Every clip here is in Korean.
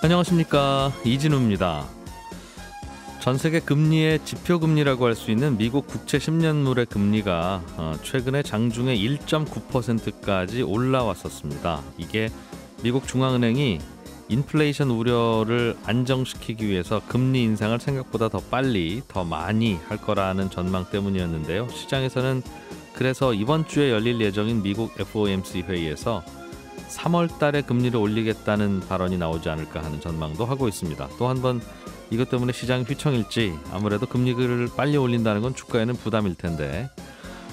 안녕하십니까, 이진우입니다. 전 세계 금리의 지표금리라고 할 수 있는 미국 국채 10년물의 금리가 최근에 장중에 1.9%까지 올라왔었습니다. 이게 미국 중앙은행이 인플레이션 우려를 안정시키기 위해서 금리 인상을 생각보다 더 빨리, 더 많이 할 거라는 전망 때문이었는데요. 시장에서는 그래서 이번 주에 열릴 예정인 미국 FOMC 회의에서 3월 달에 금리를 올리겠다는 발언이 나오지 않을까 하는 전망도 하고 있습니다. 또 한 번 이것 때문에 시장이 휘청일지, 아무래도 금리를 빨리 올린다는 건 주가에는 부담일 텐데,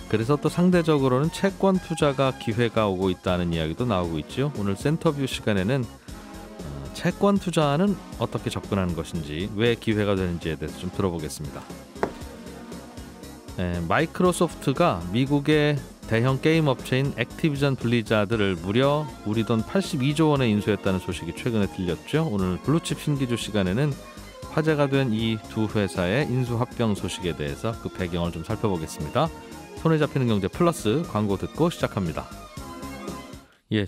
그래서 또 상대적으로는 채권 투자가 기회가 오고 있다는 이야기도 나오고 있죠. 오늘 센터뷰 시간에는 채권 투자는 어떻게 접근하는 것인지, 왜 기회가 되는지에 대해서 좀 들어보겠습니다. 마이크로소프트가 미국의 대형 게임 업체인 액티비전 블리자드를 무려 우리 돈 82조 원에 인수했다는 소식이 최근에 들렸죠. 오늘 블루칩 신기주 시간에는 화제가 된 이 두 회사의 인수 합병 소식에 대해서 그 배경을 좀 살펴보겠습니다. 손에 잡히는 경제 플러스 광고 듣고 시작합니다.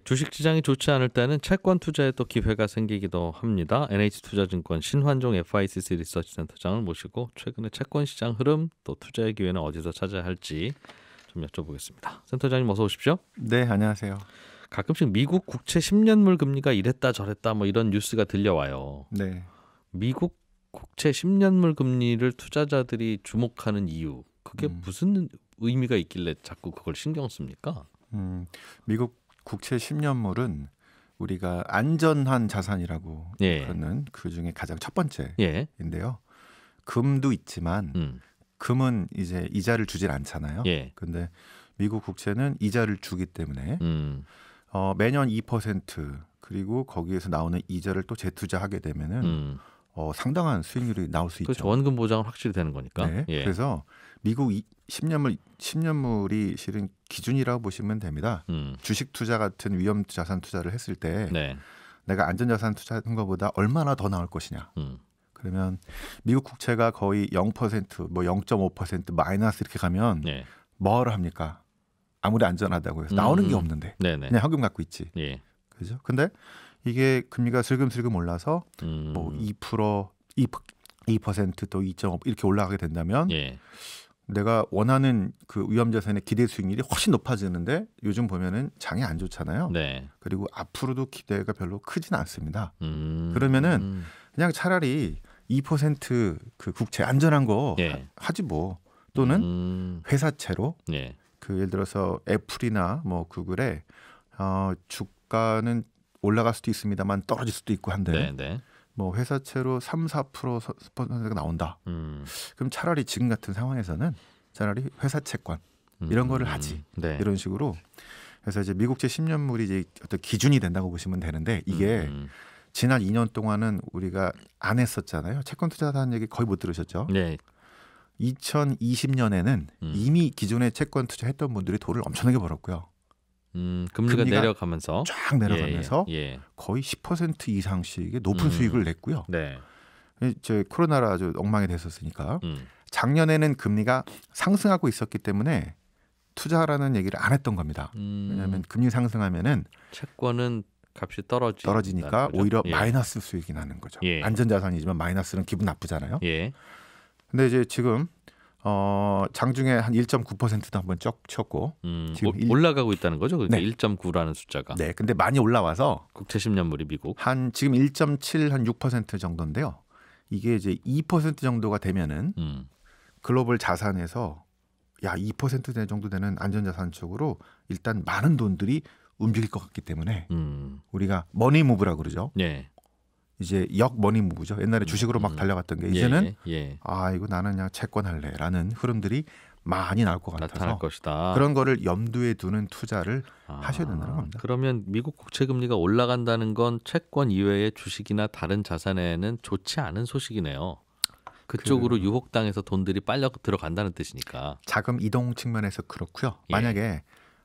주식시장이 좋지 않을 때는 채권 투자에 또 기회가 생기기도 합니다. NH투자증권 신환종 FICC 리서치센터장을 모시고 최근에 채권시장 흐름, 또 투자의 기회는 어디서 찾아야 할지 좀 여쭤보겠습니다. 센터장님 어서 오십시오. 네, 안녕하세요. 가끔씩 미국 국채 10년물 금리가 이랬다 저랬다 뭐 이런 뉴스가 들려와요. 네. 미국 국채 10년물 금리를 투자자들이 주목하는 이유, 그게 무슨 의미가 있길래 자꾸 그걸 신경 씁니까? 미국 국채 10년물은 우리가 안전한 자산이라고 그러는 그 중에 가장 첫 번째인데요. 금도 있지만 금은 이제 이자를 주질 않잖아요. 근데 미국 국채는 이자를 주기 때문에 매년 2% 그리고 거기에서 나오는 이자를 또 재투자하게 되면은 상당한 수익률이 나올 수 있죠. 그렇죠. 원금 보장은 확실히 되는 거니까. 네. 그래서 미국 10년물이 실은 기준이라고 보시면 됩니다. 주식 투자 같은 위험 자산 투자를 했을 때 내가 안전자산 투자한 것보다 얼마나 더 나올 것이냐. 그러면 미국 국채가 거의 0%, 뭐 0.5% 마이너스 이렇게 가면 뭐를 합니까? 아무리 안전하다고 해서 나오는 게 없는데 그냥 현금 갖고 있지. 그죠? 근데 이게 금리가 슬금슬금 올라서 뭐 2%, 2% 또 2.5 이렇게 올라가게 된다면 내가 원하는 그 위험자산의 기대 수익률이 훨씬 높아지는데 요즘 보면은 장이 안 좋잖아요. 그리고 앞으로도 기대가 별로 크진 않습니다. 그러면은 그냥 차라리 2% 국채 안전한 거 하지 뭐. 또는 회사채로 그 예를 들어서 애플이나 뭐 구글에 주가는 올라갈 수도 있습니다만 떨어질 수도 있고 한데 뭐 회사채로 3-4%가 나온다. 그럼 차라리 지금 같은 상황에서는 차라리 회사채권 이런 거를 하지. 이런 식으로. 그래서 이제 미국채 10년물이 이제 어떤 기준이 된다고 보시면 되는데 이게 지난 2년 동안은 우리가 안 했었잖아요. 채권 투자하는 얘기 거의 못 들으셨죠? 2020년에는 이미 기존에 채권 투자했던 분들이 돈을 엄청나게 벌었고요. 금리가 내려가면서 쫙 내려가면서 거의 10% 이상씩의 높은 수익을 냈고요. 이제 코로나라 아주 엉망이 됐었으니까 작년에는 금리가 상승하고 있었기 때문에 투자라는 얘기를 안 했던 겁니다. 왜냐하면 금리 상승하면은 채권은 값이 떨어지니까 오히려 마이너스 수익이 나는 거죠. 안전자산이지만 마이너스는 기분 나쁘잖아요. 근데 이제 지금 장중에 한 1.9%도 한번 쩍 쳤고 지금 올라가고 있다는 거죠. 그러니까 1.9라는 숫자가. 근데 많이 올라와서 국채 10년물이 미국 한 지금 1.7 한 6% 정도인데요. 이게 이제 2% 정도가 되면은 글로벌 자산에서 2% 정도 되는 안전자산 쪽으로 일단 많은 돈들이 움직일 것 같기 때문에 우리가 머니무브라고 그러죠. 이제 머니무브죠. 옛날에 주식으로 막 달려갔던 게 이제는 이거 나는 그냥 채권 할래라는 흐름들이 많이 나올 것 같아서 나타날 것이다. 그런 거를 염두에 두는 투자를 하셔야 된다는 겁니다. 그러면 미국 국채 금리가 올라간다는 건 채권 이외의 주식이나 다른 자산에는 좋지 않은 소식이네요. 그쪽으로 유혹당해서 돈들이 빨려 들어간다는 뜻이니까. 자금 이동 측면에서 그렇고요. 만약에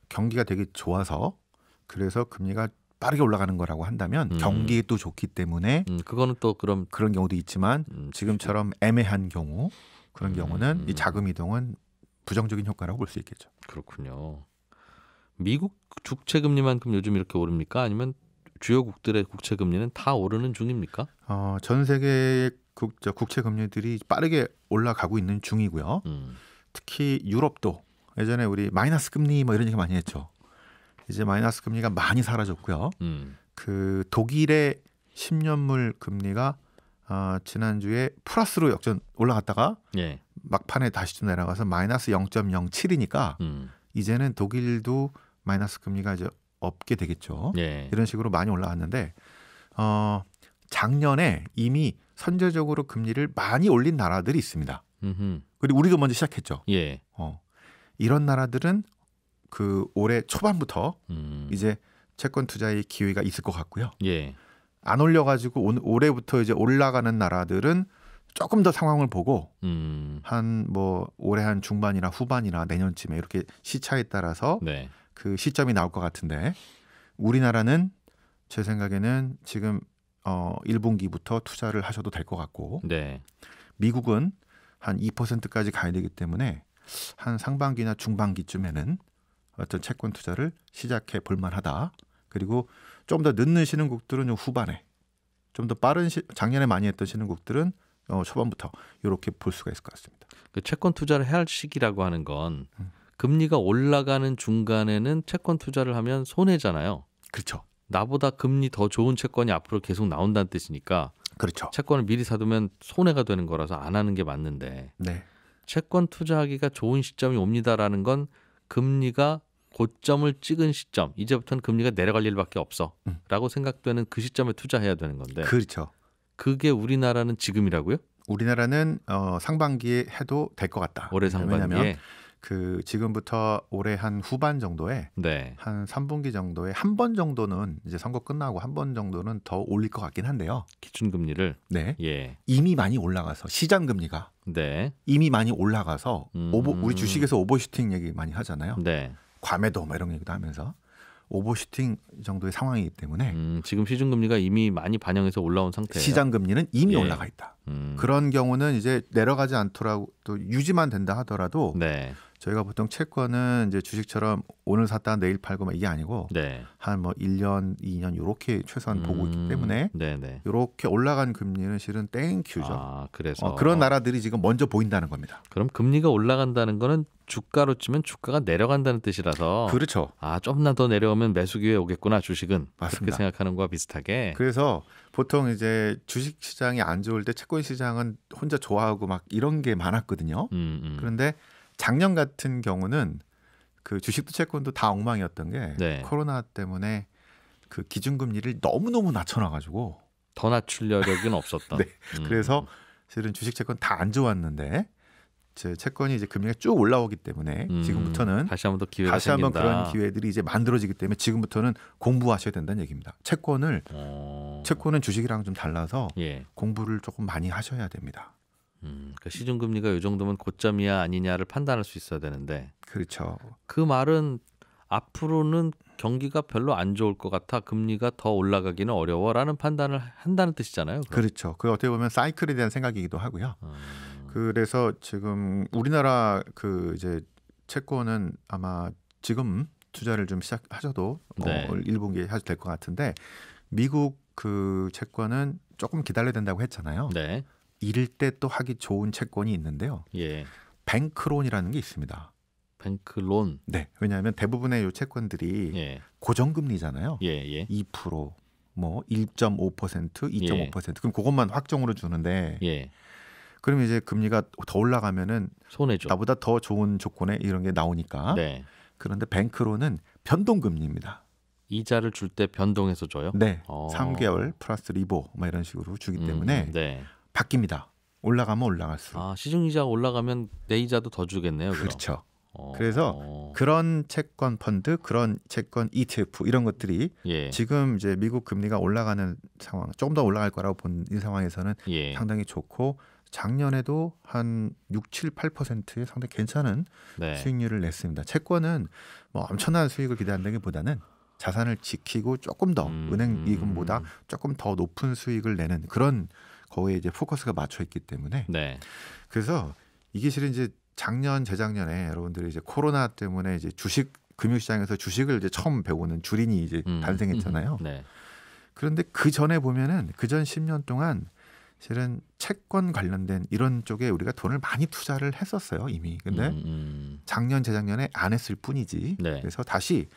경기가 되게 좋아서 그래서 금리가 빠르게 올라가는 거라고 한다면 경기에 또 좋기 때문에 그거는 또 그런 경우도 있지만 지금처럼 애매한 경우 그런 경우는 이 자금 이동은 부정적인 효과라고 볼 수 있겠죠. 그렇군요. 미국 주택 금리만큼 요즘 이렇게 오릅니까? 아니면 주요국들의 국채 금리는 다 오르는 중입니까? 전 세계의 국채 금리들이 빠르게 올라가고 있는 중이고요. 특히 유럽도 예전에 우리 마이너스 금리 뭐 이런 얘기 많이 했죠. 이제 마이너스 금리가 많이 사라졌고요. 그 독일의 10년물 금리가 지난주에 플러스로 역전 올라갔다가 예. 막판에 다시 좀 내려가서 마이너스 0.07이니까 이제는 독일도 마이너스 금리가 이제 없게 되겠죠. 예. 이런 식으로 많이 올라왔는데 작년에 이미 선제적으로 금리를 많이 올린 나라들이 있습니다. 그리고 우리도 먼저 시작했죠. 예. 이런 나라들은 그 올해 초반부터 이제 채권 투자의 기회가 있을 것 같고요. 예. 안 올려가지고 올해부터 이제 올라가는 나라들은 조금 더 상황을 보고 한 뭐 올해 한 중반이나 후반이나 내년쯤에 이렇게 시차에 따라서 네. 그 시점이 나올 것 같은데 우리나라는 제 생각에는 지금 1분기부터 투자를 하셔도 될 것 같고 네. 미국은 한 2%까지 가야 되기 때문에 한 상반기나 중반기쯤에는 어떤 채권 투자를 시작해 볼 만하다. 그리고 좀 더 늦는 신흥국들은 좀 후반에 좀 더 빠른 작년에 많이 했던 신흥국들은 초반부터 이렇게 볼 수가 있을 것 같습니다. 그 채권 투자를 해야 할 시기라고 하는 건 금리가 올라가는 중간에는 채권 투자를 하면 손해잖아요. 그렇죠. 나보다 금리 더 좋은 채권이 앞으로 계속 나온다는 뜻이니까 그렇죠. 채권을 미리 사두면 손해가 되는 거라서 안 하는 게 맞는데 네. 채권 투자하기가 좋은 시점이 옵니다라는 건 금리가 고점을 찍은 시점, 이제부터는 금리가 내려갈 일밖에 없어 라고 생각되는 그 시점에 투자해야 되는 건데 그렇죠. 그게 우리나라는 지금이라고요? 우리나라는 상반기에 해도 될 것 같다. 올해 상반기에? 왜냐하면 그 지금부터 올해 한 후반 정도에 네. 한 3분기 정도에 한 번 정도는 이제 선거 끝나고 한 번 정도는 더 올릴 것 같긴 한데요. 기준금리를? 네. 예. 이미 많이 올라가서 시장 금리가 네. 이미 많이 올라가서 우리 주식에서 오버슈팅 얘기 많이 하잖아요. 네. 과매도 뭐 이런 얘기도 하면서 오버슈팅 정도의 상황이기 때문에 지금 시중금리가 이미 많이 반영해서 올라온 상태예요. 시장 금리는 이미 예. 올라가 있다. 그런 경우는 이제 내려가지 않더라도 또 유지만 된다 하더라도 네. 저희가 보통 채권은 이제 주식처럼 오늘 샀다 내일 팔고 막 이게 아니고 네. 한 뭐 1년, 2년 이렇게 최소한 보고 있기 때문에 네네. 이렇게 올라간 금리는 실은 땡큐죠. 아, 그래서 그런 나라들이 지금 먼저 보인다는 겁니다. 그럼 금리가 올라간다는 거는 주가로 치면 주가가 내려간다는 뜻이라서 그렇죠. 좀만 더 내려오면 매수 기회 오겠구나 주식은. 맞습니다. 그렇게 생각하는 거와 비슷하게. 그래서 보통 이제 주식 시장이 안 좋을 때 채권 시장은 혼자 좋아하고 막 이런 게 많았거든요. 그런데 작년 같은 경우는 그 주식도 채권도 다 엉망이었던 게 네. 코로나 때문에 그 기준금리를 너무너무 낮춰놔가지고 더 낮출 여력은 없었던. 네. 그래서 실은 주식 채권 다 안 좋았는데 제 채권이 이제 금리가 쭉 올라오기 때문에 지금부터는 다시 한번 더 기회가 다시 한번 생긴다. 그런 기회들이 이제 만들어지기 때문에 지금부터는 공부하셔야 된다는 얘기입니다. 채권은 주식이랑 좀 달라서 예. 공부를 조금 많이 하셔야 됩니다. 그러니까 시중금리가 이 정도면 고점이야 아니냐를 판단할 수 있어야 되는데 그렇죠. 그 말은 앞으로는 경기가 별로 안 좋을 것 같아 금리가 더 올라가기는 어려워라는 판단을 한다는 뜻이잖아요. 그럼. 그렇죠. 그 어떻게 보면 사이클에 대한 생각이기도 하고요. 그래서 지금 우리나라 그 이제 채권은 아마 지금 투자를 좀 시작하셔도 네. 1분기에 하셔도 될 것 같은데 미국 그 채권은 조금 기다려야 된다고 했잖아요. 네. 이럴 때 또 하기 좋은 채권이 있는데요. 예. 뱅크론이라는 게 있습니다. 뱅크론. 네. 왜냐하면 대부분의 요 채권들이 예. 고정금리잖아요. 예. 2%, 뭐 1.5%, 2.5%. 그럼 그것만 확정으로 주는데 예. 그러면 이제 금리가 더 올라가면은 손해죠. 나보다 더 좋은 조건에 이런 게 나오니까. 네. 그런데 뱅크론은 변동금리입니다. 이자를 줄 때 변동해서 줘요? 네. 3개월 플러스 리보 뭐 이런 식으로 주기 때문에 네. 바뀝니다. 올라가면 올라갈수록. 시중이자가 올라가면 내 이자도 더 주겠네요. 그럼. 그렇죠. 그래서 그런 채권 펀드, 그런 채권 ETF 이런 것들이 예. 지금 이제 미국 금리가 올라가는 상황, 조금 더 올라갈 거라고 본 이 상황에서는 예. 상당히 좋고 작년에도 한 6, 7, 8%의 상당히 괜찮은 네. 수익률을 냈습니다. 채권은 뭐 엄청난 수익을 기대한다기보다는 자산을 지키고 조금 더 은행 이금보다 조금 더 높은 수익을 내는 그런 거기에 이제 포커스가 맞춰 있기 때문에 네. 그래서 이게 실은 이제 작년 재작년에 여러분들이 이제 코로나 때문에 이제 주식 금융시장에서 주식을 이제 처음 배우는 주린이 이제 탄생했잖아요. 네. 그런데 그 전에 보면은 그 전 10년 동안 실은 채권 관련된 이런 쪽에 우리가 돈을 많이 투자를 했었어요 이미. 근데 작년 재작년에 안 했을 뿐이지. 네. 그래서 다시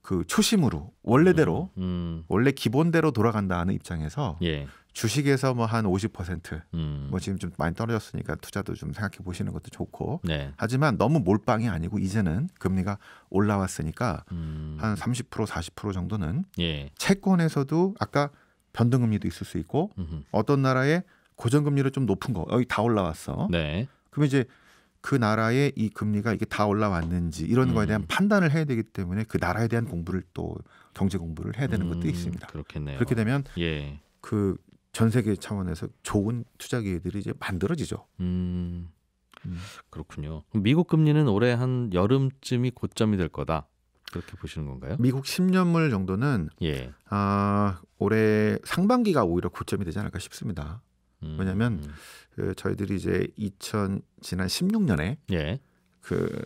그 초심으로 원래대로 원래 기본대로 돌아간다는 입장에서 예. 주식에서 뭐 한 50% 뭐 지금 좀 많이 떨어졌으니까 투자도 좀 생각해 보시는 것도 좋고. 네. 하지만 너무 몰빵이 아니고 이제는 금리가 올라왔으니까 한 30% 40% 정도는 예. 채권에서도 아까 변동금리도 있을 수 있고 어떤 나라의 고정금리로 좀 높은 거 여기 다 올라왔어. 네. 그러면 이제 그 나라의 이 금리가 이게 다 올라왔는지 이런 거에 대한 판단을 해야 되기 때문에 그 나라에 대한 공부를 또 경제 공부를 해야 되는 것도 있습니다. 그렇겠네요. 그렇게 되면 예. 그 전 세계 차원에서 좋은 투자 기회들이 이제 만들어지죠. 그렇군요. 미국 금리는 올해 한 여름쯤이 고점이 될 거다. 그렇게 보시는 건가요? 미국 10년물 정도는 예. 올해 상반기가 오히려 고점이 되지 않을까 싶습니다. 왜냐하면 그 저희들이 이제 지난 16년에 예. 그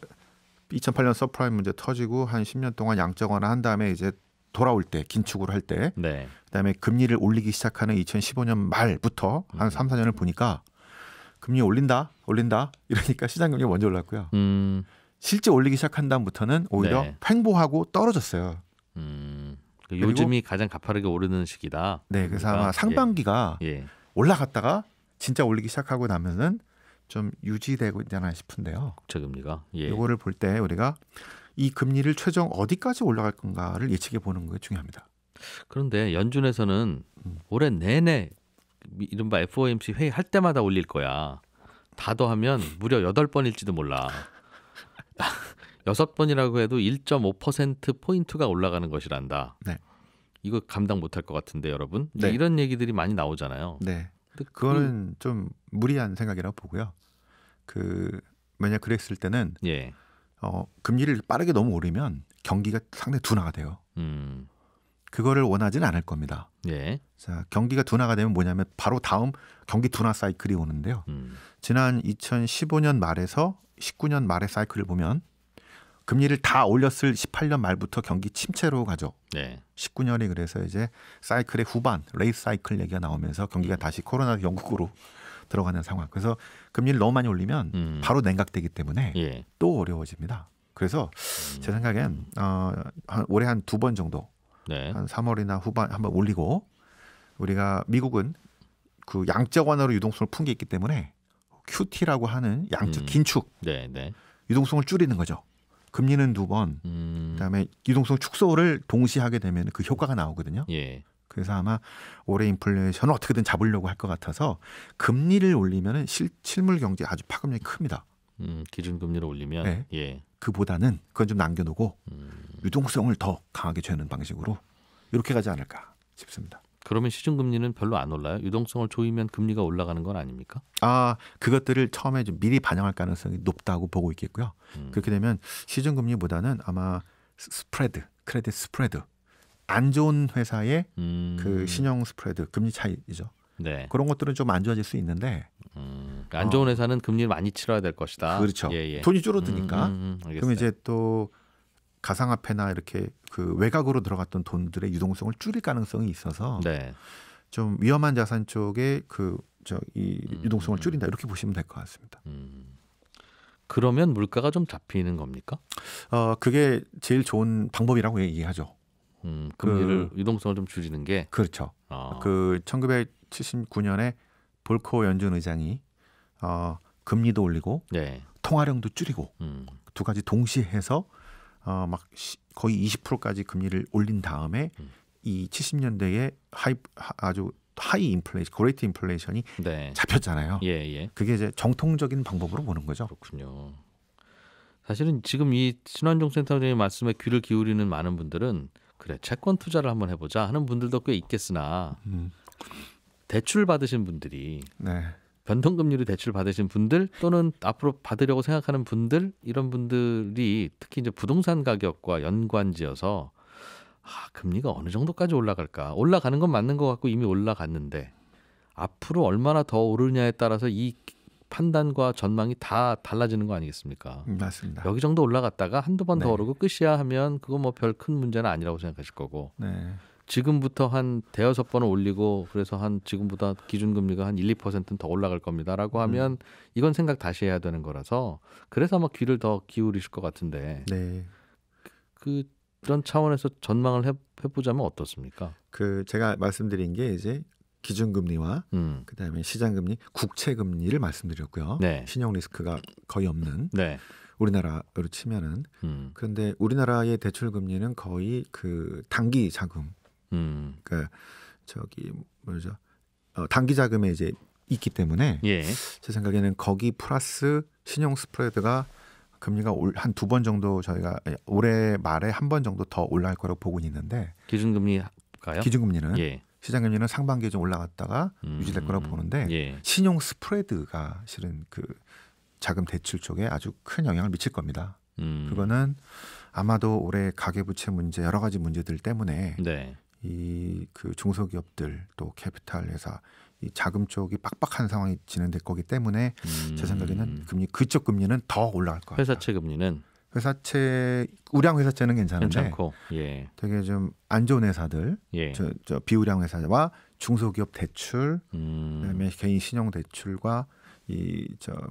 2008년 서프라임 문제 터지고 한 10년 동안 양적 완화한 다음에 이제 돌아올 때 긴축으로 할 때 네. 그다음에 금리를 올리기 시작하는 2015년 말부터 한 3, 4년을 보니까 금리 올린다 이러니까 시장 금리가 먼저 올랐고요. 실제 올리기 시작한 다음부터는 오히려 네. 횡보하고 떨어졌어요. 요즘이 가장 가파르게 오르는 시기다. 네, 그래서 아마 상반기가 예. 올라갔다가 진짜 올리기 시작하고 나면은 좀 유지되고 있잖아 싶은데요. 국채금리가. 예. 이거를 볼 때 우리가 이 금리를 최종 어디까지 올라갈 건가를 예측해 보는 게 중요합니다. 그런데 연준에서는 올해 내내 이른바 FOMC 회의할 때마다 올릴 거야. 다 더하면 무려 8번일지도 몰라. 6번이라고 해도 1.5%포인트가 올라가는 것이란다. 네. 이거 감당 못할 것 같은데 여러분. 네. 이런 얘기들이 많이 나오잖아요. 네. 그거는 좀 무리한 생각이라고 보고요. 만약 그랬을 때는 예. 금리를 빠르게 너무 오르면 경기가 상당히 둔화가 돼요. 그거를 원하지는 않을 겁니다. 예. 자, 경기가 둔화가 되면 뭐냐면 바로 다음 경기 둔화 사이클이 오는데요. 지난 2015년 말에서 19년 말의 사이클을 보면 금리를 다 올렸을 18년 말부터 경기 침체로 가죠. 네. 19년이 그래서 이제 사이클의 후반, 레이스 사이클 얘기가 나오면서 경기가 다시 코로나 영국으로 들어가는 상황. 그래서 금리를 너무 많이 올리면 바로 냉각되기 때문에 예. 또 어려워집니다. 그래서 제 생각엔 올해 한 2번 정도, 네. 한 3월이나 후반 한번 올리고 우리가 미국은 그 양적 완화로 유동성을 푼 게 있기 때문에 QT라고 하는 양적 긴축, 네, 네. 유동성을 줄이는 거죠. 금리는 2번, 그다음에 유동성 축소를 동시에 하게 되면 그 효과가 나오거든요. 예. 그래서 아마 올해 인플레이션을 어떻게든 잡으려고 할 것 같아서 금리를 올리면은 실물 경제 아주 파급력이 큽니다. 기준금리를 올리면 네. 예. 그보다는 그건 좀 남겨놓고 유동성을 더 강하게 주는 방식으로 이렇게 가지 않을까 싶습니다. 그러면 시중금리는 별로 안 올라요? 유동성을 조이면 금리가 올라가는 건 아닙니까? 그것들을 처음에 좀 미리 반영할 가능성이 높다고 보고 있겠고요. 그렇게 되면 시중금리보다는 아마 크레딧 스프레드, 안 좋은 회사의 그 신용 스프레드, 금리 차이죠. 네. 그런 것들은 좀 안 좋아질 수 있는데 안 좋은 회사는 금리를 많이 치러야 될 것이다. 그렇죠. 예, 예. 돈이 줄어드니까. 그럼 이제 또 가상화폐나 이렇게 그 외곽으로 들어갔던 돈들의 유동성을 줄일 가능성이 있어서 네. 좀 위험한 자산 쪽에 이 유동성을 줄인다 이렇게 보시면 될 것 같습니다. 그러면 물가가 좀 잡히는 겁니까? 그게 제일 좋은 방법이라고 얘기하죠. 금리를 유동성을 좀 줄이는 게 그렇죠. 1979년에 볼커 연준 의장이 금리도 올리고 네. 통화량도 줄이고 두 가지 동시에 해서 막 거의 20%까지 금리를 올린 다음에 이 70년대에 아주 하이 인플레이션, 그레이트 인플레이션이 네. 잡혔잖아요. 예, 예. 그게 이제 정통적인 방법으로 보는 거죠. 그렇군요. 사실은 지금 이 신환종 센터장의 말씀에 귀를 기울이는 많은 분들은 그래 채권 투자를 한번 해보자 하는 분들도 꽤 있겠으나 대출 받으신 분들이 네. 변동금리로 대출 받으신 분들 또는 앞으로 받으려고 생각하는 분들 이런 분들이 특히 이제 부동산 가격과 연관지어서 금리가 어느 정도까지 올라갈까? 올라가는 건 맞는 것 같고 이미 올라갔는데 앞으로 얼마나 더 오르냐에 따라서 이 판단과 전망이 다 달라지는 거 아니겠습니까? 맞습니다. 여기 정도 올라갔다가 한두 번 더 네. 오르고 끝이야 하면 그거 뭐 별 큰 문제는 아니라고 생각하실 거고 네. 지금부터 한 대여섯 번을 올리고 그래서 한 지금보다 기준금리가 한 1, 2%는 더 올라갈 겁니다라고 하면 이건 생각 다시 해야 되는 거라서 그래서 아마 귀를 더 기울이실 것 같은데 네. 그런 차원에서 전망을 해보자면 어떻습니까? 제가 말씀드린 게 이제 기준금리와 그다음에 시장금리, 국채금리를 말씀드렸고요. 네. 신용 리스크가 거의 없는 네. 우리나라로 치면은 그런데 우리나라의 대출금리는 거의 그 단기 자금, 그러니까 뭐죠? 단기 자금에 이제 있기 때문에 예. 제 생각에는 거기 플러스 신용 스프레드가 금리가 한 2번 정도 저희가 올해 말에 한 번 정도 더 올라갈 거라고 보고 있는데 기준금리가요? 기준금리는 예. 시장금리는 상반기에 좀 올라갔다가 유지될 거라고 보는데 예. 신용 스프레드가 실은 그 자금 대출 쪽에 아주 큰 영향을 미칠 겁니다. 그거는 아마도 올해 가계부채 문제 여러 가지 문제들 때문에 네. 이 그 중소기업들 또 캐피탈 회사 이 자금 쪽이 빡빡한 상황이 진행될 거기 때문에 제 생각에는 그쪽 금리는 더 올라갈 것 같아요. 회사채 금리는 회사채 우량 회사채는 괜찮은데 괜찮고, 예. 되게 좀 안 좋은 회사들, 예. 저 비우량 회사와 중소기업 대출, 그다음에 개인 신용 대출과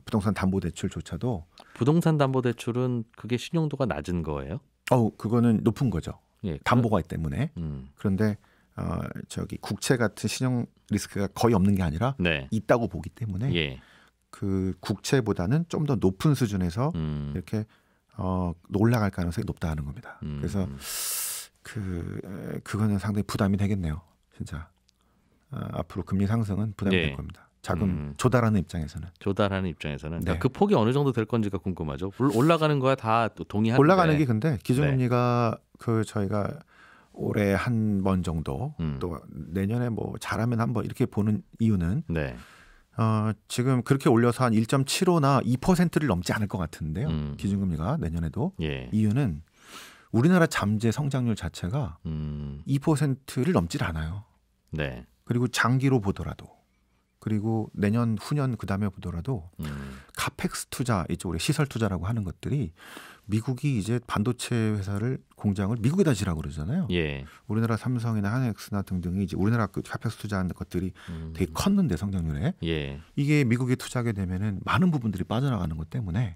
부동산 담보 대출조차도 부동산 담보 대출은 그게 신용도가 낮은 거예요? 그거는 높은 거죠. 예. 담보가 있기 때문에. 그런데 국채 같은 신용 리스크가 거의 없는 게 아니라 네. 있다고 보기 때문에 예. 그 국채보다는 좀 더 높은 수준에서 이렇게 올라갈 가능성이 높다는 겁니다. 그래서 그거는 상당히 부담이 되겠네요. 진짜 앞으로 금리 상승은 부담이 될 겁니다. 자금 조달하는 입장에서는. 네. 그러니까 그 폭이 어느 정도 될 건지가 궁금하죠. 올라가는 거야 다 동의하는데. 올라가는 게 근데 기준금리가 저희가 올해 한 번 정도 또 내년에 뭐 잘하면 한 번 이렇게 보는 이유는 네. 지금 그렇게 올려서 한 1.75나 2%를 넘지 않을 것 같은데요. 기준금리가 내년에도. 예. 이유는 우리나라 잠재 성장률 자체가 2%를 넘질 않아요. 네. 그리고 장기로 보더라도 그리고 내년 후년 그다음에 보더라도 카펙스 투자 이쪽으로 시설 투자라고 하는 것들이 미국이 이제 반도체 회사를 공장을 미국에다 지라고 그러잖아요. 예. 우리나라 삼성이나 하이닉스나 등등이 이제 우리나라 그 카펙스 투자하는 것들이 되게 컸는데 성장률에 예. 이게 미국에 투자하게 되면은 많은 부분들이 빠져나가는 것 때문에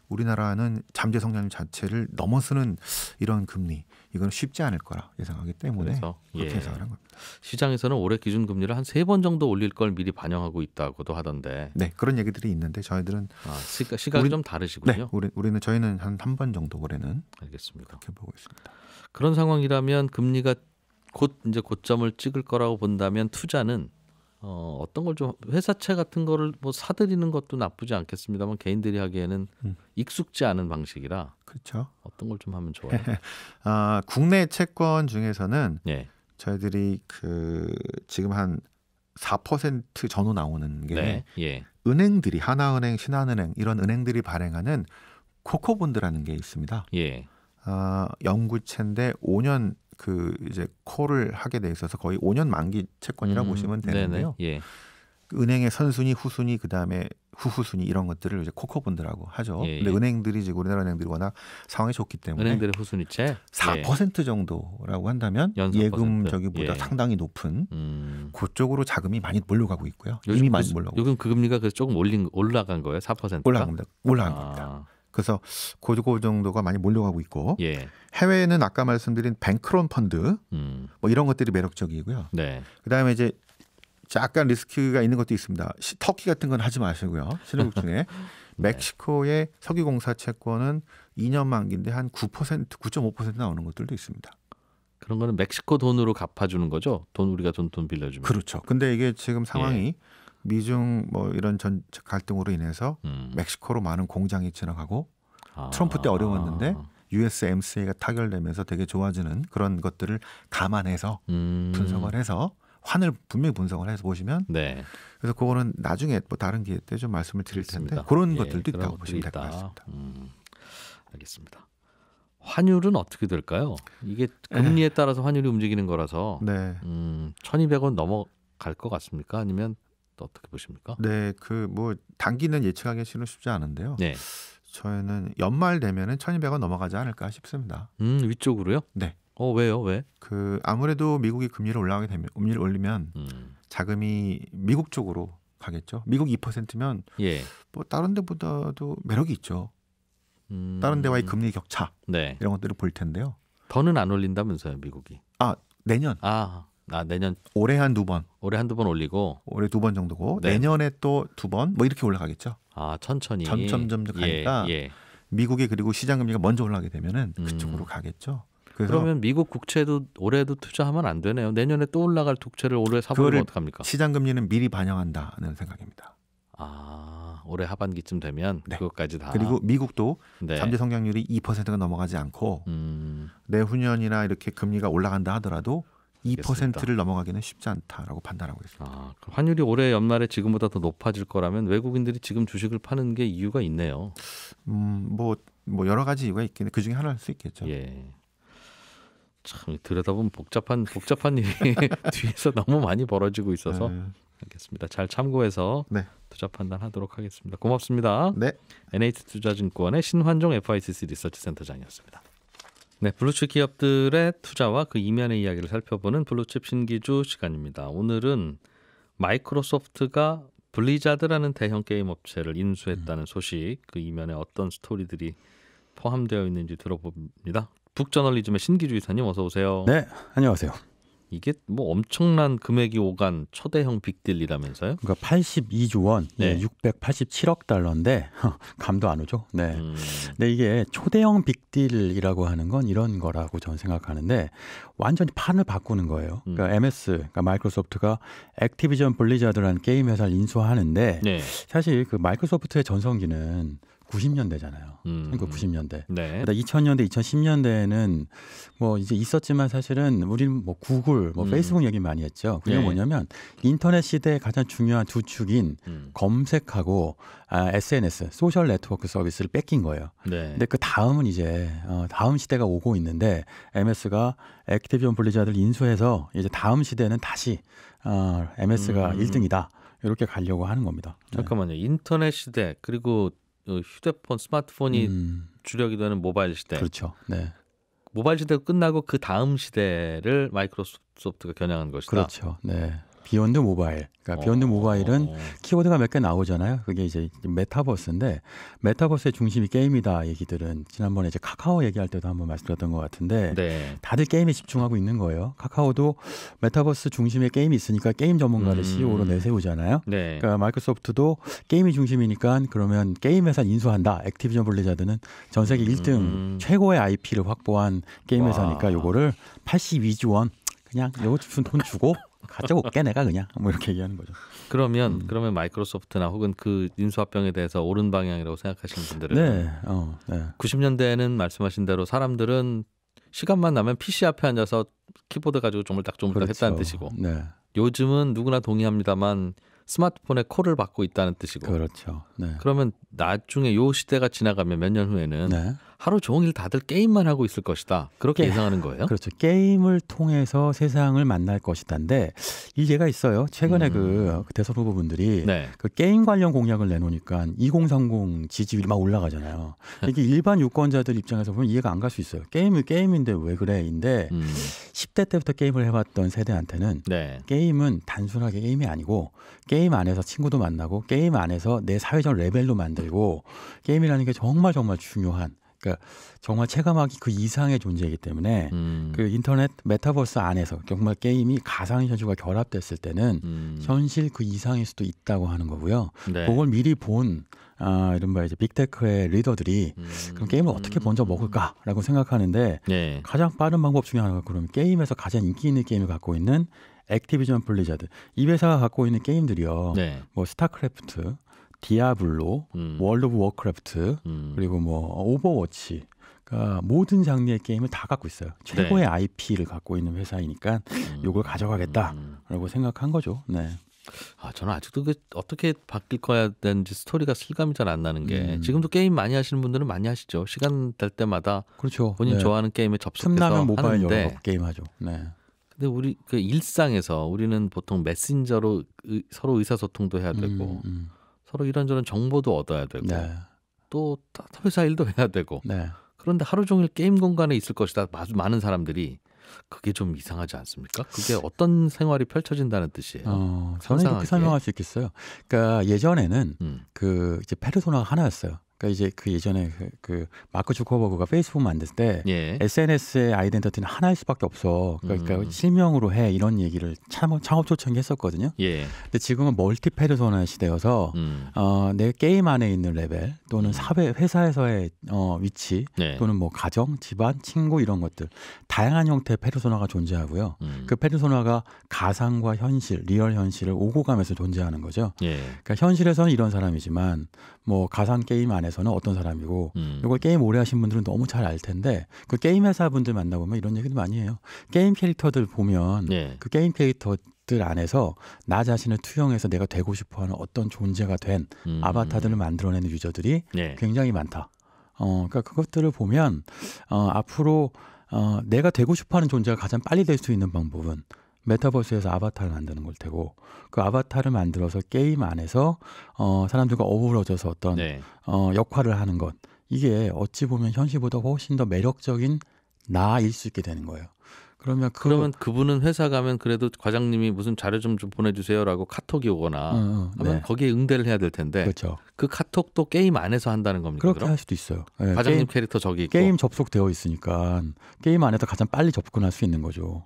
우리나라는 잠재 성장률 자체를 넘어서는 이런 금리 이건 쉽지 않을 거라 예상하기 때문에 그래서, 그렇게 예상하는 겁니다. 시장에서는 올해 기준금리를 한 3번 정도 올릴 걸 미리 반영하고 있다고도 하던데. 네, 그런 얘기들이 있는데 저희들은 시각이 좀 다르시군요. 네, 저희는 한 3번 정도 올해는 알겠습니다. 그렇게 보고 있습니다. 그런 상황이라면 금리가 곧 이제 고점을 찍을 거라고 본다면 투자는 어떤 걸 좀 회사채 같은 거를 뭐 사들이는 것도 나쁘지 않겠습니다만 개인들이 하기에는 익숙지 않은 방식이라 그렇죠. 어떤 걸 좀 하면 좋아요. 국내 채권 중에서는 네. 저희들이 지금 한 4% 전후 나오는 게 네. 예. 은행들이 하나은행, 신한은행 이런 은행들이 발행하는 코코본드라는 게 있습니다. 예. 영구채인데 5년 이제 콜을 하게 돼 있어서 거의 5년 만기 채권이라고 보시면 되는데요. 예. 은행의 선순위, 후순위, 그다음에 후후순위 이런 것들을 이제 코코본드라고 하죠. 예. 근데 은행들이 지금 우리나라 은행들이 워낙 상황이 좋기 때문에 은행들의 후순위채 4% 정도라고 한다면 연속 예금 퍼센트. 저기보다 상당히 높은 그쪽으로 자금이 많이 몰려가고 있고요. 요즘 이미 많이 몰려가고. 요즘 그 금리가 그래서 조금 올라간 거예요. 4%가? 올라간 겁니다. 그래서 그 정도가 많이 몰려가고 있고 예. 해외에는 아까 말씀드린 뱅크론 펀드 뭐 이런 것들이 매력적이고요. 네. 그다음에 이제 약간 리스크가 있는 것도 있습니다. 터키 같은 건 하지 마시고요. 신흥국 중에 멕시코의 석유공사 채권은 2년 만기인데 한 9%, 9.5% 나오는 것들도 있습니다. 그런 거는 멕시코 돈으로 갚아주는 거죠? 우리가 돈 빌려주면. 그렇죠. 근데 이게 지금 상황이 미중 뭐 이런 갈등으로 인해서 멕시코로 많은 공장이 지나가고 트럼프 때 어려웠는데 USMCA가 타결되면서 되게 좋아지는 그런 것들을 감안해서 분석을 해서 분명히 분석을 해서 보시면 그래서 그거는 나중에 뭐 다른 기회 때 좀 말씀을 드릴 텐데 그런 것들도 있다고 보시면 될 것 같습니다. 알겠습니다. 환율은 어떻게 될까요? 이게 금리에 따라서 환율이 움직이는 거라서 1,200원 넘어갈 것 같습니까? 아니면 또 어떻게 보십니까? 네, 뭐 단기는 예측하기 쉽지 않은데요. 네. 저희는 연말 되면은 1,200원 넘어가지 않을까 싶습니다. 위쪽으로요? 네. 왜요? 왜? 아무래도 미국이 금리를 올리면 자금이 미국 쪽으로 가겠죠. 미국 2%면 예. 뭐 다른 데보다도 매력이 있죠. 다른 데와의 금리 격차 네. 이런 것들을 볼 텐데요. 더는 안 올린다면서요, 미국이? 내년. 내년. 올해 한두 번. 올해 한두 번 올리고. 올해 2번 정도고 네. 내년에 또 2번 뭐 이렇게 올라가겠죠. 천천히. 점점 가니까 미국이 그리고 시장 금리가 먼저 올라가게 되면은 그쪽으로 가겠죠. 그러면 미국 국채도 올해도 투자하면 안 되네요. 내년에 또 올라갈 국채를 올해 사버리면 어떡합니까? 시장 금리는 미리 반영한다는 생각입니다. 올해 하반기쯤 되면 네. 그것까지 다. 그리고 미국도 네. 잠재 성장률이 2%가 넘어가지 않고 내후년이나 이렇게 금리가 올라간다 하더라도 2%를 넘어가기는 쉽지 않다라고 판단하고 있습니다. 환율이 올해 연말에 지금보다 더 높아질 거라면 외국인들이 지금 주식을 파는 게 이유가 있네요. 뭐 여러 가지 이유가 있겠네. 그 중에 하나일 수 있겠죠. 예. 참 들여다보면 복잡한 일이 뒤에서 너무 많이 벌어지고 있어서 알겠습니다. 잘 참고해서 투자 판단하도록 하겠습니다. 고맙습니다. 네. NH투자증권의 신환종 FICC 리서치 센터장이었습니다. 네, 블루칩 기업들의 투자와 그 이면의 이야기를 살펴보는 블루칩 신기주 시간입니다. 오늘은 마이크로소프트가 블리자드라는 대형 게임 업체를 인수했다는 소식, 그 이면에 어떤 스토리들이 포함되어 있는지 들어봅니다. 북저널리즘의 신기주 이사님 어서 오세요. 네, 안녕하세요. 이게 뭐 엄청난 금액이 오간 초대형 빅딜이라면서요? 그러니까 82조 원, 네. 687억 달러인데 감도 안 오죠. 네. 근데 이게 초대형 빅딜이라고 하는 건 이런 거라고 저는 생각하는데 완전히 판을 바꾸는 거예요. 그러니까 그러니까 마이크로소프트가 액티비전 블리자드라는 게임 회사를 인수하는데 네. 사실 그 마이크로소프트의 전성기는 90년대잖아요. 1990년대. 네. 그러다 2000년대, 2010년대에는 뭐 이제 있었지만 사실은 우리는 뭐 구글, 뭐 페이스북 얘기 많이 했죠. 그게 뭐냐면 인터넷 시대의 가장 중요한 두 축인 검색하고 SNS, 소셜 네트워크 서비스를 뺏긴 거예요. 네. 근데 그 다음은 이제 다음 시대가 오고 있는데 MS가 액티비전 블리자드를 인수해서 이제 다음 시대는 다시 MS가 1등이다. 이렇게 가려고 하는 겁니다. 잠깐만요. 인터넷 시대 그리고 휴대폰, 스마트폰이 주력이 되는 모바일 시대. 그렇죠. 네. 모바일 시대가 끝나고 그 다음 시대를 마이크로소프트가 겨냥한 것이다. 그렇죠. 네. 비욘드 모바일. 그러니까 비욘드 모바일은 키워드가 몇 개 나오잖아요. 그게 이제 메타버스인데 메타버스의 중심이 게임이다 얘기들은 지난번에 이제 카카오 얘기할 때도 한번 말씀드렸던 것 같은데 네. 다들 게임에 집중하고 있는 거예요. 카카오도 메타버스 중심의 게임이 있으니까 게임 전문가를 CEO로 내세우잖아요. 네. 그러니까 마이크로소프트도 게임이 중심이니까 그러면 게임 회사 인수한다. 액티비전 블리자드는 전 세계 1등 최고의 IP를 확보한 게임 회사니까 요거를 82조 원 그냥 요거 돈 주고 가져올게 내가 그냥 뭐 이렇게 얘기하는 거죠. 그러면 마이크로소프트나 혹은 그 인수합병에 대해서 옳은 방향이라고 생각하시는 분들은 네. 90년대에는 말씀하신 대로 사람들은 시간만 나면 PC 앞에 앉아서 키보드 가지고 조물딱 했다는 뜻이고 네. 요즘은 누구나 동의합니다만 스마트폰에 콜을 받고 있다는 뜻이고 그렇죠. 네. 그러면 나중에 요 시대가 지나가면 몇 년 후에는 하루 종일 다들 게임만 하고 있을 것이다. 그렇게 예상하는 거예요? 그렇죠. 게임을 통해서 세상을 만날 것이다인데 이해가 있어요. 최근에 그 대선 후보분들이 그 게임 관련 공약을 내놓으니까 2030 지지율이 막 올라가잖아요. 이게 일반 유권자들 입장에서 보면 이해가 안 갈 수 있어요. 게임인데 왜 그래?인데 10대 때부터 게임을 해봤던 세대한테는 게임은 단순하게 게임이 아니고 게임 안에서 친구도 만나고 게임 안에서 내 사회적 레벨도 만들고 게임이라는 게 정말 중요한 그러니까 정말 체감하기 그 이상의 존재이기 때문에 그 인터넷 메타버스 안에서 정말 게임이 가상현실과 결합됐을 때는 현실 그 이상일 수도 있다고 하는 거고요. 그걸 미리 본 이른바 이제 빅테크의 리더들이 그럼 게임을 어떻게 먼저 먹을까라고 생각하는데 가장 빠른 방법 중에 하나가 그러면 게임에서 가장 인기 있는 게임을 갖고 있는 액티비전 블리자드 이 회사가 갖고 있는 게임들이요. 뭐 스타크래프트, 디아블로, 월드 오브 워크래프트 그리고 뭐 오버워치 그러니까 모든 장르의 게임을 다 갖고 있어요. 최고의 IP를 갖고 있는 회사이니까 이걸 가져가겠다라고 생각한 거죠. 네. 저는 아직도 어떻게 바뀔 거야 되는지 스토리가 실감이 잘 안 나는 게 지금도 게임 많이 하시는 분들은 많이 하시죠. 시간 될 때마다 그렇죠. 본인 좋아하는 게임에 접속해서 틈나면 모바일 하는데 여러 게임 하죠. 네. 근데 우리 그 일상에서 우리는 보통 메신저로 서로 의사소통도 해야 되고 서로 이런저런 정보도 얻어야 되고 또 회사 일도 해야 되고 그런데 하루 종일 게임 공간에 있을 것이다. 많은 사람들이. 그게 좀 이상하지 않습니까? 그게 어떤 생활이 펼쳐진다는 뜻이에요? 저는 이렇게 설명할 수 있겠어요. 그러니까 예전에는 그 이제 페르소나가 하나였어요. 그러니까 이제 그 예전에 그 마크 주커버그가 페이스북 만들 때 SNS의 아이덴티티는 하나일 수밖에 없어. 그러니까 실명으로 해 이런 얘기를 창업 초창기 했었거든요. 근데 지금은 멀티 페르소나 시대여서 내 게임 안에 있는 레벨 또는 사회 회사에서의 위치 또는 뭐 가정, 집안, 친구 이런 것들 다양한 형태의 페르소나가 존재하고요. 그 페르소나가 가상과 현실, 리얼 현실을 오고 가면서 존재하는 거죠. 그러니까 현실에서는 이런 사람이지만 뭐 가상 게임 안에서는 어떤 사람이고 이걸 게임 오래 하신 분들은 너무 잘 알 텐데 그 게임 회사 분들 만나보면 이런 얘기도 많이 해요. 게임 캐릭터들 보면 그 게임 캐릭터들 안에서 나 자신을 투영해서 내가 되고 싶어하는 어떤 존재가 된 아바타들을 만들어내는 유저들이 굉장히 많다. 그러니까 그것들을 보면 앞으로 내가 되고 싶어하는 존재가 가장 빨리 될 수 있는 방법은 메타버스에서 아바타를 만드는 걸 테고 그 아바타를 만들어서 게임 안에서 사람들과 어우러져서 어떤 역할을 하는 것 이게 어찌 보면 현실보다 훨씬 더 매력적인 나일 수 있게 되는 거예요. 그러면 그분은 회사 가면 그래도 과장님이 무슨 자료 좀 보내주세요라고 카톡이 오거나 하면 거기에 응대를 해야 될 텐데 그렇죠. 그 카톡도 게임 안에서 한다는 겁니까? 그렇게 그럼? 할 수도 있어요. 과장님 캐릭터 저기 있고 게임 접속되어 있으니까 게임 안에서 가장 빨리 접근할 수 있는 거죠.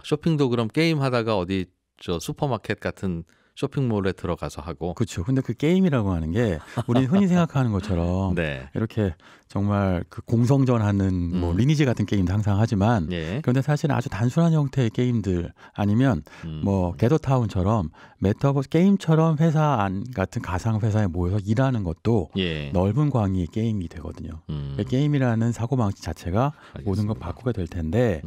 쇼핑도 그럼 게임 하다가 어디 저 슈퍼마켓 같은 쇼핑몰에 들어가서 하고. 그렇죠. 근데 그 게임이라고 하는 게 우리 흔히 생각하는 것처럼 이렇게 정말 그 공성전하는 뭐 리니지 같은 게임도 항상 하지만 그런데 사실은 아주 단순한 형태의 게임들 아니면 뭐 게더타운처럼 메타버스 게임처럼 회사 안 같은 가상 회사에 모여서 일하는 것도 넓은 광의의 게임이 되거든요. 게임이라는 사고방식 자체가 모든 걸 바꾸게 될 텐데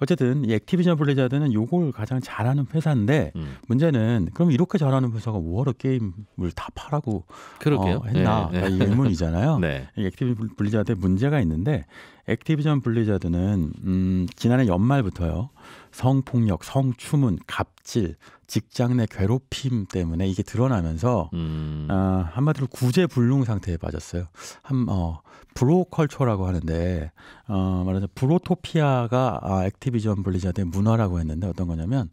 어쨌든 이 액티비전 블리자드는 요걸 가장 잘하는 회사인데 문제는 그럼 이렇게 잘하는 회사가 뭐하러 게임을 다 파라고 했나 이 의문이잖아요. 이 액티비전 블리자드에 문제가 있는데 액티비전 블리자드는 지난해 연말부터요. 성폭력, 성추문, 갑질, 직장 내 괴롭힘 때문에 이게 드러나면서 한마디로 구제불능 상태에 빠졌어요. 브로컬처라고 하는데 말하자면 브로토피아가 액티비전 블리자드의 문화라고 했는데 어떤 거냐면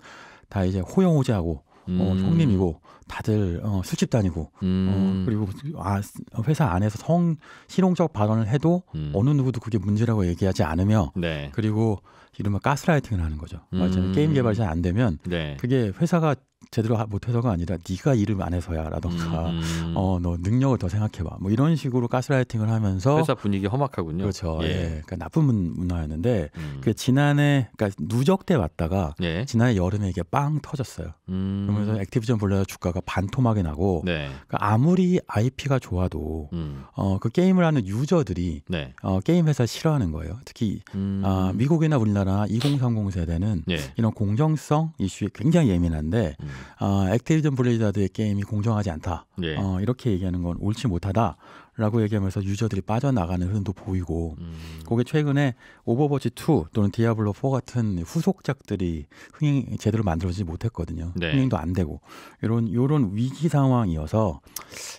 다 이제 호영호제하고 형님이고 다들 술집 다니고 그리고 회사 안에서 실용적 발언을 해도 어느 누구도 그게 문제라고 얘기하지 않으며 그리고 이른바 가스라이팅을 하는 거죠. 말하자면 게임 개발이 잘 안 되면 그게 회사가 제대로 못해서가 아니라 네가 일을 안 해서야라던가 너 능력을 더 생각해봐 뭐 이런 식으로 가스라이팅을 하면서 회사 분위기 험악하군요. 그렇죠. 그러니까 나쁜 문화였는데 그 지난해 그러니까 누적돼 왔다가 지난해 여름에 이게 빵 터졌어요. 그러면서 액티비전 블리자드 주가가 반토막이 나고 그러니까 아무리 IP가 좋아도 그 게임을 하는 유저들이 게임 회사 싫어하는 거예요. 특히 미국이나 우리나라 2030 세대는 이런 공정성 이슈에 굉장히 예민한데 액티비전 블리자드의 게임이 공정하지 않다. 이렇게 얘기하는 건 옳지 못하다라고 얘기하면서 유저들이 빠져나가는 흐름도 보이고 그게 최근에 오버워치 2 또는 디아블로 4 같은 후속작들이 제대로 만들어지지 못했거든요. 흥행도 안 되고 이런 위기 상황이어서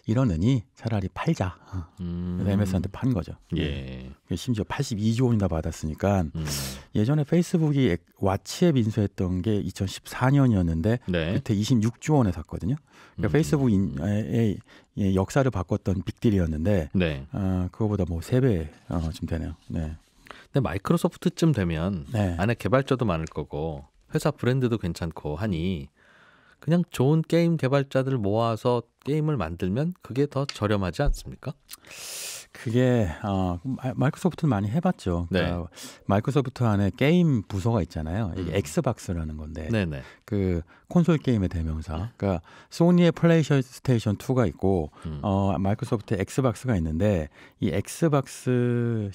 이러느니 차라리 팔자. MS한테 판 거죠. 심지어 82조 원이나 받았으니까 예전에 페이스북이 왓츠앱 인수했던 게 2014년이었는데 그때 26조 원에 샀거든요. 그러니까 페이스북의 역사를 바꿨던 빅딜이었는데 그거보다 뭐 3배쯤 되네요. 근데 마이크로소프트쯤 되면 안에 개발자도 많을 거고 회사 브랜드도 괜찮고 하니 그냥 좋은 게임 개발자들 모아서 게임을 만들면 그게 더 저렴하지 않습니까? 그게 마이크로소프트는 많이 해봤죠. 그러니까 마이크로소프트 안에 게임 부서가 있잖아요. 이게 엑스박스라는 건데 그 콘솔 게임의 대명사. 그러니까 소니의 플레이스테이션 2가 있고 마이크로소프트의 엑스박스가 있는데 이 엑스박스를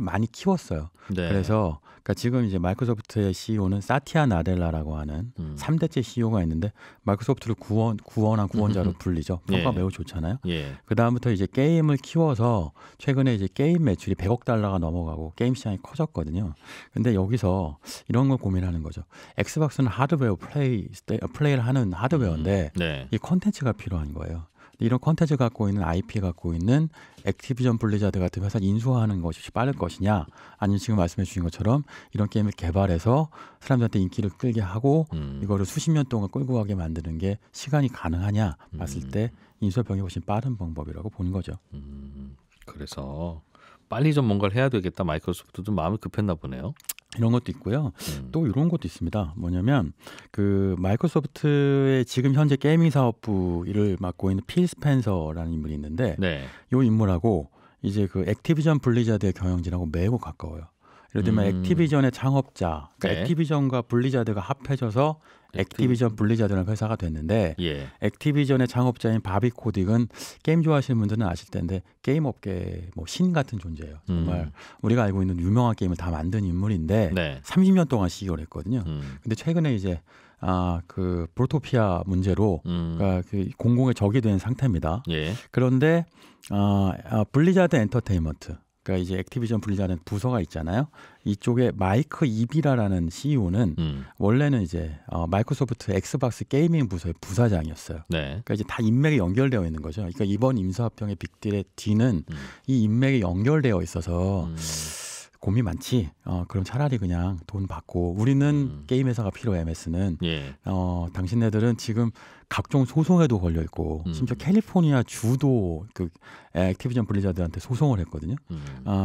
많이 키웠어요. 그래서 그러니까 지금 이제 마이크로소프트의 CEO는 사티아 나델라라고 하는 3대째 CEO가 있는데 마이크로소프트를 구원자로 불리죠. 평가 매우 좋잖아요. 그 다음부터 이제 게임을 키워서 최근에 이제 게임 매출이 100억 달러가 넘어가고 게임 시장이 커졌거든요. 근데 여기서 이런 걸 고민하는 거죠. 엑스박스는 하드웨어 플레이를 하는 하드웨어인데 이 콘텐츠가 필요한 거예요. 이런 컨텐츠 갖고 있는 IP 갖고 있는 액티비전 블리자드 같은 회사 인수하는 것이 빠를 것이냐, 아니면 지금 말씀해 주신 것처럼 이런 게임을 개발해서 사람들한테 인기를 끌게 하고 이거를 수십 년 동안 끌고 가게 만드는 게 시간이 가능하냐 봤을 때 인수합 병이 훨씬 빠른 방법이라고 보는 거죠. 그래서 빨리 좀 뭔가를 해야 되겠다. 마이크로소프트도 마음이 급했나 보네요. 이런 것도 있고요. 또 이런 것도 있습니다. 뭐냐면 그 마이크로소프트의 지금 현재 게이밍 사업부를 맡고 있는 필 스펜서라는 인물이 있는데 네. 이 인물하고 이제 그 액티비전 블리자드의 경영진하고 매우 가까워요. 예를 들면 액티비전의 창업자, 그러니까 네. 액티비전과 블리자드가 합해져서 액티비전 블리자드라는 회사가 됐는데 예. 액티비전의 창업자인 바비 코딕은 게임 좋아하시는 분들은 아실 텐데 게임 업계 뭐 신 같은 존재예요. 정말 우리가 알고 있는 유명한 게임을 다 만든 인물인데 네. 30년 동안 CEO를 했거든요. 근데 최근에 이제 그 프로토피아 문제로 그러니까 그 공공의 적이 된 상태입니다. 예. 그런데 블리자드 엔터테인먼트, 그러니까 이제 액티비전 블리자드 부서가 있잖아요. 이쪽에 마이크 이비라라는 CEO는 원래는 이제 마이크로소프트 엑스박스 게이밍 부서의 부사장이었어요. 네. 그러니까 이제 다 인맥이 연결되어 있는 거죠. 그러니까 이번 인수합병의 빅딜의 뒤는 이 인맥이 연결되어 있어서 고민 많지. 그럼 차라리 그냥 돈 받고 우리는 게임 회사가 필요해. MS는 예. 당신네들은 지금 각종 소송에도 걸려 있고 심지어 캘리포니아 주도 그 액티비전 블리자드한테 소송을 했거든요.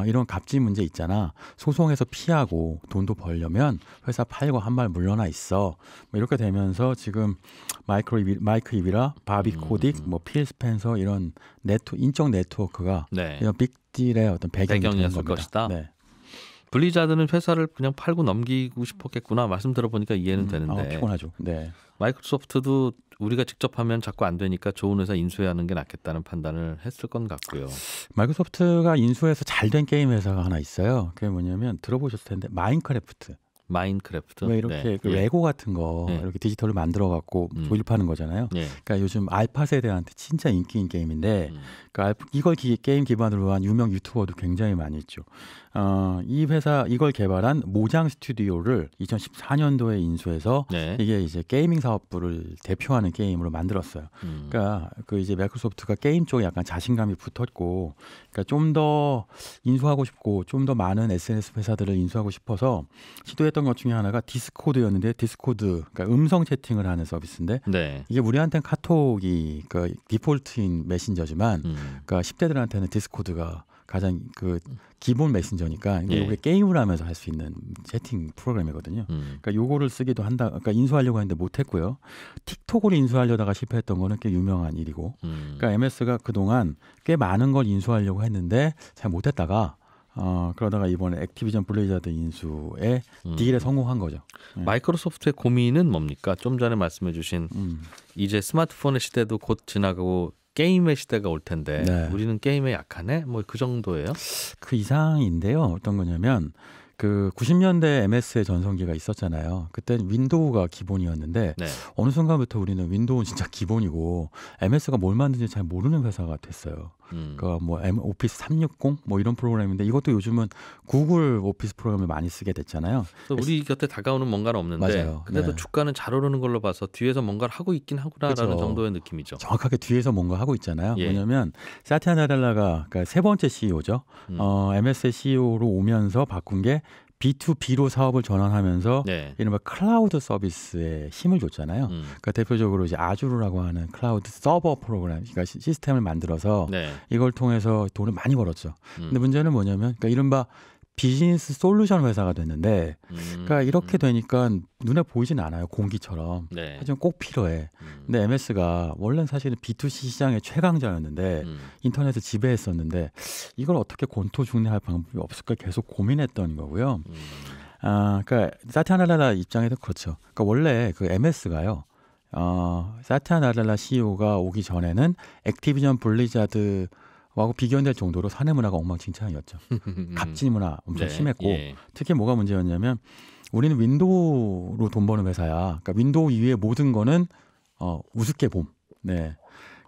이런 갑질 문제 있잖아. 소송에서 피하고 돈도 벌려면 회사 팔고 한 발 물러나 있어. 뭐 이렇게 되면서 지금 마이크 이비라, 바비 코딕, 뭐 필 스펜서 이런 인적 네트워크가 네. 이런 빅딜의 어떤 배경이었을 것이다. 네. 블리자드는 회사를 그냥 팔고 넘기고 싶었겠구나 말씀 들어보니까 이해는 되는데 피곤하죠. 네. 마이크로소프트도 우리가 직접 하면 자꾸 안 되니까 좋은 회사 인수하는 게 낫겠다는 판단을 했을 것 같고요. 마이크로소프트가 인수해서 잘된 게임 회사가 하나 있어요. 그게 뭐냐면 들어보셨을 텐데 마인크래프트. 왜 이렇게 네. 그 레고 같은 거 이렇게 디지털로 만들어 갖고 조립하는 거잖아요. 그러니까 요즘 알파 세대한테 진짜 인기인 게임인데 그러니까 이걸 게임 기반으로 한 유명 유튜버도 굉장히 많이 있죠. 이 회사 이걸 개발한 모장 스튜디오를 2014년도에 인수해서 네. 이게 이제 게이밍 사업부를 대표하는 게임으로 만들었어요. 그러니까 그 이제 마이크로소프트가 게임 쪽에 약간 자신감이 붙었고, 그러니까 좀 더 인수하고 싶고 좀 더 많은 SNS 회사들을 인수하고 싶어서 시도했던 것 중에 하나가 디스코드였는데 디스코드, 그러니까 음성 채팅을 하는 서비스인데 네. 이게 우리한테는 카톡이 그 디폴트인 메신저지만 그러니까 10대들한테는 디스코드가 가장 그 기본 메신저니까 이게 예. 게임을 하면서 할 수 있는 채팅 프로그램이거든요. 그러니까 요거를 쓰기도 한다. 그러니까 인수하려고 했는데 못했고요. 틱톡을 인수하려다가 실패했던 거는 꽤 유명한 일이고. 그러니까 MS가 그동안 꽤 많은 걸 인수하려고 했는데 잘 못했다가 그러다가 이번에 액티비전 블리자드 인수에 딜에 성공한 거죠. 네. 마이크로소프트의 고민은 뭡니까? 좀 전에 말씀해주신 이제 스마트폰의 시대도 곧 지나가고 게임의 시대가 올 텐데 네. 우리는 게임에 약하네? 뭐 그 정도예요? 그 이상인데요. 어떤 거냐면 그 90년대 MS의 전성기가 있었잖아요. 그때는 윈도우가 기본이었는데 네. 어느 순간부터 우리는 윈도우는 진짜 기본이고 MS가 뭘 만드는지 잘 모르는 회사가 됐어요. 그러니까 뭐 오피스 360 뭐 이런 프로그램인데 이것도 요즘은 구글 오피스 프로그램을 많이 쓰게 됐잖아요. 우리 곁에 다가오는 뭔가는 없는데 맞아요. 근데도 네. 주가는 잘 오르는 걸로 봐서 뒤에서 뭔가를 하고 있긴 하구나라는 그렇죠. 정도의 느낌이죠. 정확하게 뒤에서 뭔가 하고 있잖아요. 예. 뭐냐면 사티아 나델라가 그러니까 세 번째 CEO죠. MS의 CEO로 오면서 바꾼 게 B2B로 사업을 전환하면서 네. 이른바 클라우드 서비스에 힘을 줬잖아요. 그러니까 대표적으로 이제 아주르라고 하는 클라우드 서버 프로그램, 그러니까 시스템을 만들어서 네. 이걸 통해서 돈을 많이 벌었죠. 근데 문제는 뭐냐면, 그러니까 이른바 비즈니스 솔루션 회사가 됐는데, 그러니까 이렇게 되니까 눈에 보이진 않아요. 공기처럼. 네. 하지만 꼭 필요해. 근데 MS가 원래는 사실은 B2C 시장의 최강자였는데 인터넷을 지배했었는데 이걸 어떻게 권토 중립할 방법이 없을까 계속 고민했던 거고요. 그러니까 사티아 나델라 입장에서 그렇죠. 그러니까 원래 그 MS가요. 사티아 나델라 CEO가 오기 전에는 액티비전 블리자드 하고 비교될 정도로 사내 문화가 엉망진창이었죠. 갑질 문화 엄청 네, 심했고 예. 특히 뭐가 문제였냐면 우리는 윈도우로 돈 버는 회사야. 그러니까 윈도우 이외의 모든 거는 우습게 봄. 네.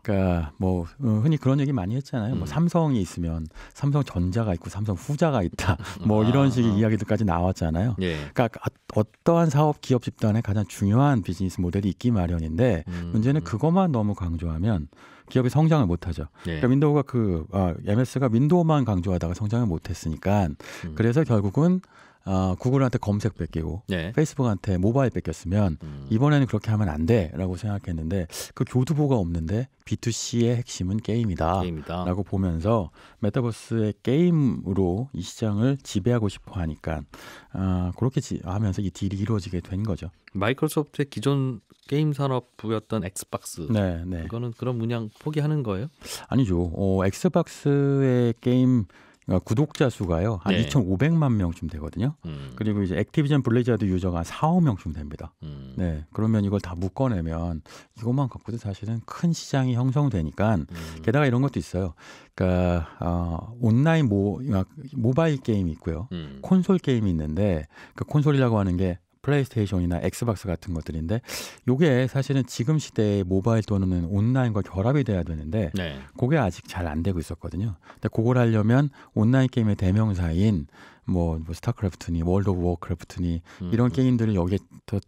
그러니까 뭐 흔히 그런 얘기 많이 했잖아요. 뭐 삼성이 있으면 삼성전자가 있고 삼성후자가 있다. 뭐 이런 식의 이야기들까지 나왔잖아요. 예. 그러니까 어떠한 사업 기업 집단에 가장 중요한 비즈니스 모델이 있기 마련인데 문제는 그것만 너무 강조하면 기업이 성장을 못하죠. 예. 그러니까 윈도우가 MS가 윈도우만 강조하다가 성장을 못했으니까 그래서 결국은 구글한테 검색 뺏기고 네. 페이스북한테 모바일 뺏겼으면 이번에는 그렇게 하면 안 돼라고 생각했는데 그 교두보가 없는데 B2C의 핵심은 게임이다라고 보면서 메타버스의 게임으로 이 시장을 지배하고 싶어 하니까 그렇게 하면서 이 딜이 이루어지게 된 거죠. 마이크로소프트의 기존 게임 산업부였던 엑스박스 네. 이거는 그런 문양 포기하는 거예요? 아니죠. 엑스박스의 게임 구독자 수가요 한 2,500만 명쯤 되거든요. 그리고 이제 액티비전 블리자드 유저가 한 4억 명쯤 됩니다. 네, 그러면 이걸 다 묶어내면 이것만 갖고도 사실은 큰 시장이 형성되니까 게다가 이런 것도 있어요. 그러니까 온라인 모바일 게임이 있고요, 콘솔 게임이 있는데 그 콘솔이라고 하는 게 플레이스테이션이나 엑스박스 같은 것들인데 이게 사실은 지금 시대의 모바일 또는 온라인과 결합이 돼야 되는데 그게 아직 잘 안 되고 있었거든요. 근데 그걸 하려면 온라인 게임의 대명사인 뭐 스타크래프트니 월드 오브 워크래프트니 이런 게임들을 여기에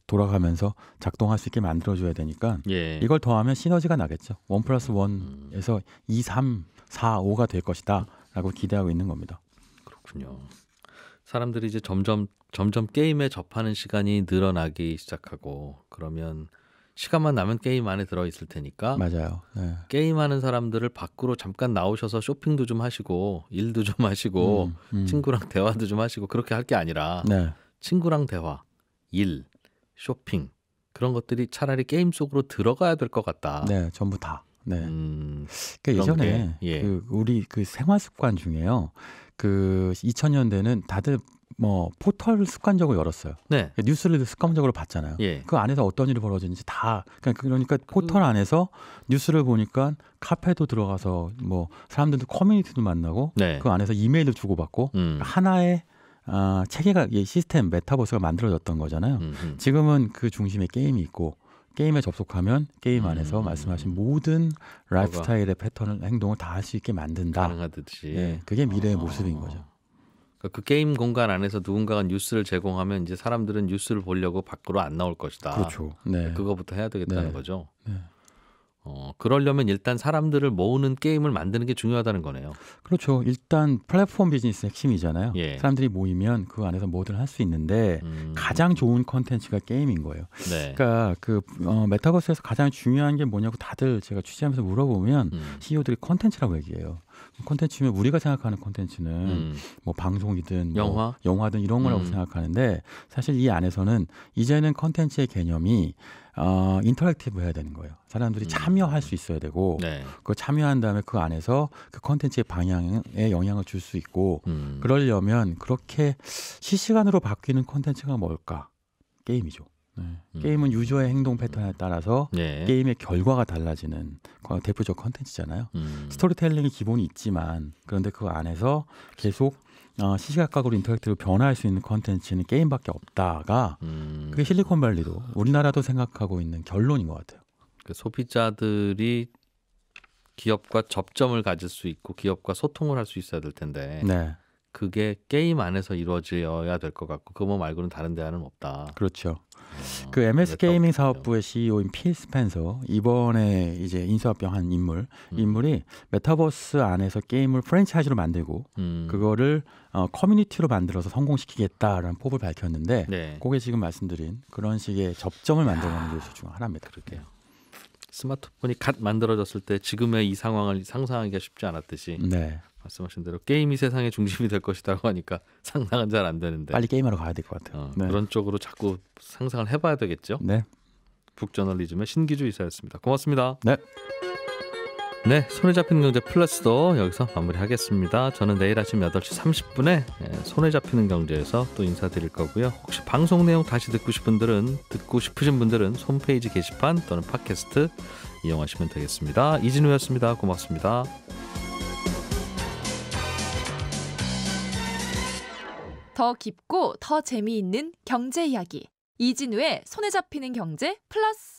돌아가면서 작동할 수 있게 만들어줘야 되니까 이걸 더하면 시너지가 나겠죠. 1+1에서 2, 3, 4, 5가 될 것이다 라고 기대하고 있는 겁니다. 그렇군요. 사람들이 이제 점점 게임에 접하는 시간이 늘어나기 시작하고 그러면 시간만 나면 게임 안에 들어있을 테니까 맞아요. 네. 게임하는 사람들을 밖으로 잠깐 나오셔서 쇼핑도 좀 하시고 일도 좀 하시고 친구랑 대화도 좀 하시고 그렇게 할 게 아니라 친구랑 대화, 일, 쇼핑 그런 것들이 차라리 게임 속으로 들어가야 될 것 같다. 네, 전부 다. 네. 그러니까 예전에 우리 그 생활 습관 중에요. 그 2000년대는 다들 뭐 포털을 습관적으로 열었어요. 네. 뉴스를 습관적으로 봤잖아요. 그 안에서 어떤 일이 벌어지는지 다 그러니까 포털 안에서 뉴스를 보니까 카페도 들어가서 뭐 사람들도 커뮤니티도 만나고 그 안에서 이메일도 주고받고 하나의 체계가 시스템 메타버스가 만들어졌던 거잖아요. 지금은 그 중심에 게임이 있고 게임에 접속하면 게임 안에서 말씀하신 모든 라이프 스타일의 패턴을 행동을 다 할 수 있게 만든다. 가능하듯이. 그게 미래의 모습인 거죠. 그 게임 공간 안에서 누군가가 뉴스를 제공하면 이제 사람들은 뉴스를 보려고 밖으로 안 나올 것이다. 그렇죠. 그거부터 해야 되겠다는 거죠. 그러려면 일단 사람들을 모으는 게임을 만드는 게 중요하다는 거네요. 그렇죠. 일단 플랫폼 비즈니스 핵심이잖아요. 사람들이 모이면 그 안에서 뭐든 할 수 있는데 가장 좋은 컨텐츠가 게임인 거예요. 그러니까 그 메타버스에서 가장 중요한 게 뭐냐고 다들 제가 취재하면서 물어보면 CEO들이 컨텐츠라고 얘기해요. 콘텐츠면 우리가 생각하는 콘텐츠는 뭐 방송이든 영화든 이런 거라고 생각하는데 사실 이 안에서는 이제는 콘텐츠의 개념이 인터랙티브 해야 되는 거예요. 사람들이 참여할 수 있어야 되고 그 참여한 다음에 그 안에서 그 콘텐츠의 방향에 영향을 줄 수 있고 그러려면 그렇게 실시간으로 바뀌는 콘텐츠가 뭘까? 게임이죠. 게임은 유저의 행동 패턴에 따라서 게임의 결과가 달라지는 대표적 컨텐츠잖아요. 스토리텔링이 기본이 있지만 그런데 그 안에서 계속 시시각각으로 인터랙티브로 변화할 수 있는 컨텐츠는 게임밖에 없다가 그게 실리콘밸리도 우리나라도 생각하고 있는 결론인 것 같아요. 그 소비자들이 기업과 접점을 가질 수 있고 기업과 소통을 할 수 있어야 될 텐데 그게 게임 안에서 이루어져야 될 것 같고 그거 말고는 다른 데는 없다. 그렇죠. 그 MS 게이밍 사업부의 CEO인 필 스펜서 이번에 이제 인수합병한 인물이 메타버스 안에서 게임을 프랜차이즈로 만들고 그거를 커뮤니티로 만들어서 성공시키겠다라는 포부를 밝혔는데 그게 지금 말씀드린 그런 식의 접점을 만들어가는 요소 중 하나입니다. 그렇게요. 스마트폰이 갓 만들어졌을 때 지금의 이 상황을 상상하기가 쉽지 않았듯이 말씀하신 대로 게임이 세상의 중심이 될 것이라고 하니까 상상은 잘 안 되는데 빨리 게임하러 가야 될 것 같아요. 그런 쪽으로 자꾸 상상을 해봐야 되겠죠. 북저널리즘의 신기주 이사였습니다. 고맙습니다. 네, 손에 잡히는 경제 플러스도 여기서 마무리하겠습니다. 저는 내일 아침 8시 30분에 손에 잡히는 경제에서 또 인사드릴 거고요. 혹시 방송 내용 다시 듣고 싶으신 분들은 홈페이지 게시판 또는 팟캐스트 이용하시면 되겠습니다. 이진우였습니다. 고맙습니다. 더 깊고 더 재미있는 경제 이야기 이진우의 손에 잡히는 경제 플러스